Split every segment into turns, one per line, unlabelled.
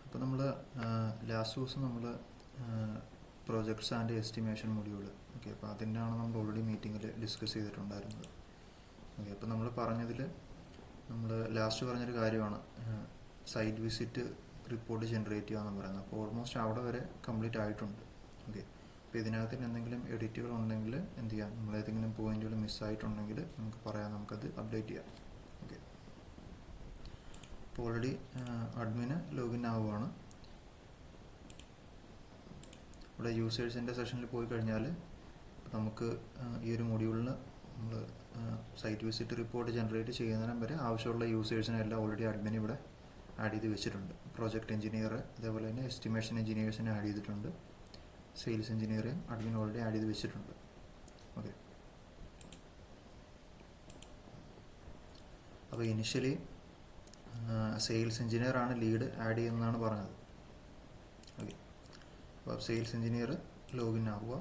അപ്പോൾ നമ്മൾ ലാസ്റ്റ് ദിവസം നമ്മൾ projects and estimation module okay, അപ്പോൾ അതിൻ്റെയാണ് നമ്മൾ ഓൾറെഡി മീറ്റിങ്ങിൽ ഡിസ്കസ് ചെയ്തിട്ടുണ്ടായിരുന്നത്. ഓക്കെ, അപ്പോൾ നമ്മൾ പറഞ്ഞതിൽ നമ്മൾ ലാസ്റ്റ് പറഞ്ഞൊരു കാര്യമാണ് സൈറ്റ് വിസിറ്റ് റിപ്പോർട്ട് ജനറേറ്റ് ചെയ്യുക എന്ന് പറയുന്നത്. അപ്പോൾ ഓൾമോസ്റ്റ് അവിടെ വരെ കംപ്ലീറ്റ് ആയിട്ടുണ്ട്. ഓക്കെ, അപ്പോൾ ഇതിനകത്ത് എന്തെങ്കിലും എഡിറ്റുകൾ ഉണ്ടെങ്കിൽ എന്ത് ചെയ്യാം, നമ്മൾ ഏതെങ്കിലും പോയിന്റുകൾ മിസ്സായിട്ടുണ്ടെങ്കിൽ നമുക്ക് പറയാം, നമുക്കത് അപ്ഡേറ്റ് ചെയ്യാം. ഓക്കെ, അപ്പോൾ ഓൾറെഡി അഡ്മിന് ലോഗിൻ ആവുകയാണ്. ഇവിടെ യൂസേഴ്സിൻ്റെ സെഷനിൽ പോയി കഴിഞ്ഞാൽ നമുക്ക് ഈ ഒരു മൊഡ്യൂളിൽ നമ്മൾ സൈറ്റ് വിസിറ്റ് റിപ്പോർട്ട് ജനറേറ്റ് ചെയ്യുന്നതിനും വരെ ആവശ്യമുള്ള യൂസേഴ്സിനെ എല്ലാം ഓൾറെഡി അഡ്മിൻ ഇവിടെ ആഡ് ചെയ്ത് വെച്ചിട്ടുണ്ട്. പ്രോജക്റ്റ് എഞ്ചിനീയർ, അതേപോലെ തന്നെ എസ്റ്റിമേഷൻ എഞ്ചിനീയേഴ്സിനെ ആഡ് ചെയ്തിട്ടുണ്ട്. സെയിൽസ് എഞ്ചിനീയറേയും അഡ്മിൻ ഓൾറെഡി ആഡ് ചെയ്ത് വെച്ചിട്ടുണ്ട്. ഓക്കെ, അപ്പോൾ ഇനിഷ്യലി സെയിൽസ് എഞ്ചിനീയർ ആണ് ലീഡ് ആഡ് ചെയ്യുന്നതാണ് പറഞ്ഞത്. ഓക്കെ, അപ്പോൾ സെയിൽസ് എഞ്ചിനീയർ ലോഗിൻ ആവുക,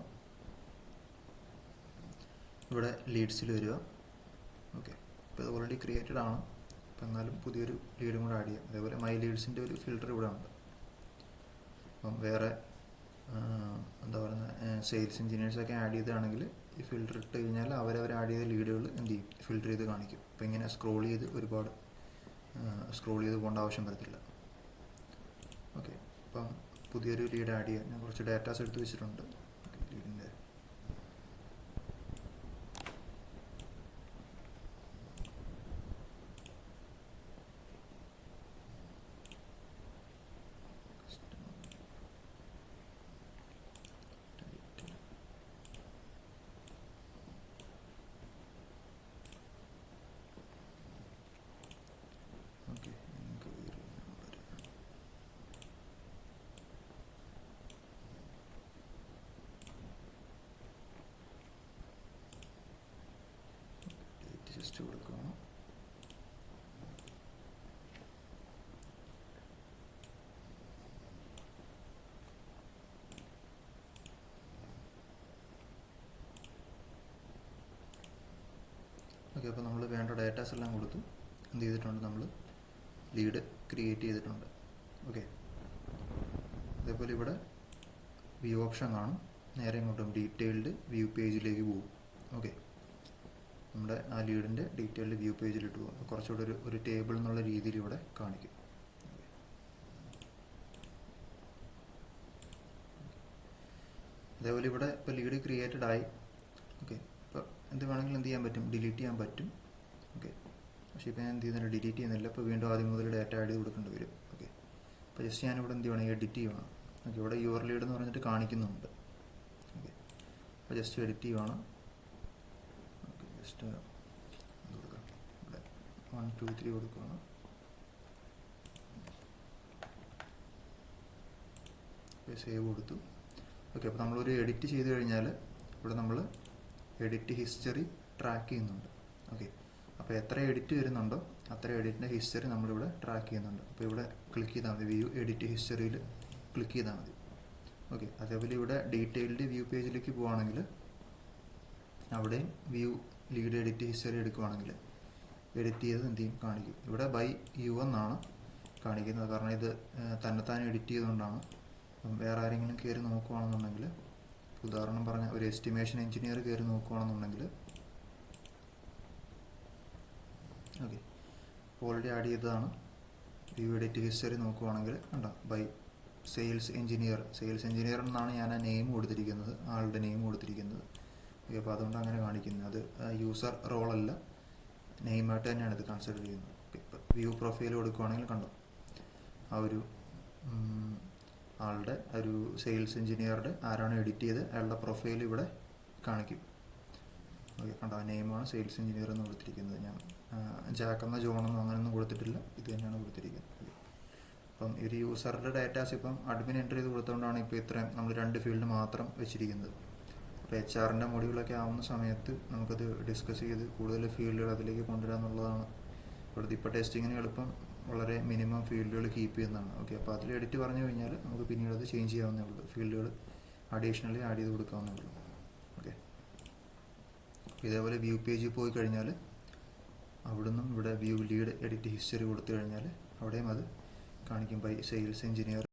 ഇവിടെ ലീഡ്സിൽ വരിക. ഓക്കെ, ഇപ്പോൾ ഇത് ഓൾറെഡി ക്രിയേറ്റഡ് ആണ്, അപ്പോൾ എന്നാലും പുതിയൊരു ലീഡും കൂടെ ആഡ് ചെയ്യാം. അതേപോലെ മൈ ലീഡ്സിൻ്റെ ഒരു ഫിൽറ്റർ ഇവിടെ ഉണ്ട്. അപ്പം വേറെ എന്താ പറയുക, സെയിൽസ് എഞ്ചിനീയേഴ്സൊക്കെ ആഡ് ചെയ്താണെങ്കിൽ ഈ ഫിൽറ്റർ ഇട്ട് കഴിഞ്ഞാൽ അവരവർ ആഡ് ചെയ്ത ലീഡുകൾ എന്ത് ചെയ്യും, ഫിൽറ്റർ ചെയ്ത് കാണിക്കും. അപ്പോൾ ഇങ്ങനെ സ്ക്രോൾ ചെയ്ത് ഒരുപാട് സ്ക്രോൾ ചെയ്ത് പോകേണ്ട ആവശ്യം വരത്തില്ല. ഓക്കെ, അപ്പം പുതിയൊരു ലീഡ് ആഡ് ചെയ്യാൻ ഞാൻ കുറച്ച് ഡാറ്റാസ് എടുത്ത് വെച്ചിട്ടുണ്ട്. ലീഡിൻ്റെ ജസ്റ്റ് കൊടുക്കണം. ഓക്കെ, അപ്പോൾ നമ്മൾ വേണ്ട ഡാറ്റാസ് എല്ലാം കൊടുത്തു. എന്ത് ചെയ്തിട്ടുണ്ട്, നമ്മൾ ലീഡ് ക്രിയേറ്റ് ചെയ്തിട്ടുണ്ട്. ഓക്കെ, അതേപോലെ ഇവിടെ വ്യൂ ഓപ്ഷൻ കാണും, നേരെ ഇങ്ങോട്ടും ഡീറ്റെയിൽഡ് വ്യൂ പേജിലേക്ക് പോകും. ഓക്കെ, നമ്മുടെ ആ ലീഡിൻ്റെ ഡീറ്റെയിൽഡ് വ്യൂ പേജിലിട്ട് പോകും. അപ്പോൾ കുറച്ചുകൂടെ ഒരു ടേബിൾ എന്നുള്ള രീതിയിൽ ഇവിടെ കാണിക്കും. അതേപോലെ ഇവിടെ ഇപ്പോൾ ലീഡ് ക്രിയേറ്റഡ് ആയി. ഓക്കെ, ഇപ്പോൾ എന്ത് വേണമെങ്കിലും എന്ത് ചെയ്യാൻ പറ്റും, ഡിലീറ്റ് ചെയ്യാൻ പറ്റും. ഓക്കെ, പക്ഷേ ഇപ്പോൾ ഞാൻ എന്ത് ചെയ്യുന്നില്ല, ഡിലീറ്റ് ചെയ്യുന്നില്ല. ഇപ്പോൾ വീണ്ടും ആദ്യം മുതൽ ഡാറ്റ ആഡ് ചെയ്ത് കൊടുക്കേണ്ടി വരും. ഓക്കെ, അപ്പോൾ ജസ്റ്റ് ഞാനിവിടെ എന്ത് ചെയ്യണം, എഡിറ്റ് ചെയ്യണം. ഓക്കെ, ഇവിടെ യുവർ ലീഡ് എന്ന് പറഞ്ഞിട്ട് കാണിക്കുന്നുണ്ട്. ഓക്കെ, അപ്പോൾ ജസ്റ്റ് എഡിറ്റ് ചെയ്യുകയാണ്. ഓക്കെ, ജസ്റ്റ് കൊടുക്കാം, ഇവിടെ 1 2 3 കൊടുക്കുകയാണ്. സേവ് കൊടുത്തു. ഓക്കെ, അപ്പോൾ നമ്മളൊരു എഡിറ്റ് ചെയ്ത് കഴിഞ്ഞാൽ ഇവിടെ നമ്മൾ എഡിറ്റ് ഹിസ്റ്ററി ട്രാക്ക് ചെയ്യുന്നുണ്ട്. ഓക്കെ, അപ്പോൾ എത്ര എഡിറ്റ് വരുന്നുണ്ടോ അത്ര എഡിറ്റിൻ്റെ ഹിസ്റ്ററി നമ്മളിവിടെ ട്രാക്ക് ചെയ്യുന്നുണ്ട്. അപ്പോൾ ഇവിടെ ക്ലിക്ക് ചെയ്താൽ മതി, വ്യൂ എഡിറ്റ് ഹിസ്റ്ററിയിൽ ക്ലിക്ക് ചെയ്താൽ മതി. ഓക്കെ, അതേപോലെ ഇവിടെ ഡീറ്റെയിൽഡ് വ്യൂ പേജിലേക്ക് പോവുകയാണെങ്കിൽ അവിടെയും വ്യൂ ലീഡ് എഡിറ്റ് ഹിസ്റ്ററി എടുക്കുകയാണെങ്കിൽ എഡിറ്റ് ചെയ്ത് എന്ത് ചെയ്യും, കാണിക്കും. ഇവിടെ ബൈ യു എന്നാണ് കാണിക്കുന്നത്, കാരണം ഇത് തന്നെത്താൻ എഡിറ്റ് ചെയ്തുകൊണ്ടാണ്. വേറെ ആരെങ്കിലും കയറി നോക്കുകയാണെന്നുണ്ടെങ്കിൽ, ഉദാഹരണം പറഞ്ഞ ഒരു എസ്റ്റിമേഷൻ എഞ്ചിനീയർ കയറി നോക്കുകയാണെന്നുണ്ടെങ്കിൽ, ഓക്കെ ഓൾറെഡി ആഡ് ചെയ്തതാണ്. വ്യൂ എഡിറ്റ് ഹിസ്റ്ററി നോക്കുകയാണെങ്കിൽ കണ്ടോ, ബൈ സെയിൽസ് എഞ്ചിനീയർ എന്നാണ് ഞാൻ ആ നെയിം കൊടുത്തിരിക്കുന്നത്, ആളുടെ നെയിം കൊടുത്തിരിക്കുന്നത്. ഓക്കെ, അപ്പോൾ അതുകൊണ്ട് അങ്ങനെ കാണിക്കുന്നത്. അത് യൂസർ റോളല്ല, നെയിമായിട്ട് തന്നെയാണ് ഇത് കൺസിഡർ ചെയ്യുന്നത്. ഓക്കെ, ഇപ്പോൾ വ്യൂ പ്രൊഫൈൽ കൊടുക്കുകയാണെങ്കിൽ കണ്ടോ, ആ ഒരു ആളുടെ ഒരു സെയിൽസ് എഞ്ചിനീയറുടെ ആരാണ് എഡിറ്റ് ചെയ്ത് അയാളുടെ പ്രൊഫൈൽ ഇവിടെ കാണിക്കും. ഓക്കെ, കണ്ടോ, ആ നെയിമാണ് സെയിൽസ് എഞ്ചിനീയർ എന്ന് കൊടുത്തിരിക്കുന്നത്. ഞാൻ ജാക്കെന്നോ ജോണെന്നോ അങ്ങനെയൊന്നും കൊടുത്തിട്ടില്ല, ഇത് തന്നെയാണ് കൊടുത്തിരിക്കുന്നത്. അപ്പം ഒരു യൂസറുടെ ഡാറ്റാസ് ഇപ്പം അഡ്മിൻ എൻ്റർ ചെയ്ത് കൊടുത്തുകൊണ്ടാണ് ഇപ്പോൾ ഇത്രയും നമ്മൾ 2 ഫീൽഡ് മാത്രം വെച്ചിരിക്കുന്നത്. അപ്പോൾ HR-ൻ്റെ മൊഡ്യൂളൊക്കെ ആവുന്ന സമയത്ത് നമുക്കത് ഡിസ്കസ് ചെയ്ത് കൂടുതൽ ഫീൽഡുകൾ അതിലേക്ക് കൊണ്ടുവരാമെന്നുള്ളതാണ്. ഇവിടുത്തെ ഇപ്പോൾ ടെസ്റ്റിങ്ങിന് എളുപ്പം വളരെ മിനിമം ഫീൽഡുകൾ കീപ്പ് ചെയ്യുന്നതാണ്. ഓക്കെ, അപ്പോൾ അതിൽ എഡിറ്റ് പറഞ്ഞു കഴിഞ്ഞാൽ നമുക്ക് പിന്നീട് അത് ചേഞ്ച് ചെയ്യാവുന്നേ ഉള്ളൂ, ഫീൽഡുകൾ അഡീഷണലി ആഡ് ചെയ്ത് കൊടുക്കാവുന്നേ ഉള്ളൂ. ഓക്കെ, ഇതേപോലെ വ്യൂ പേജിൽ പോയി കഴിഞ്ഞാൽ അവിടുന്ന് ഇവിടെ വ്യൂ ലീഡ് എഡിറ്റ് ഹിസ്റ്ററി കൊടുത്തു കഴിഞ്ഞാൽ അവിടെയും അത് കാണിക്കും ബൈ സെയിൽസ് എഞ്ചിനീയർ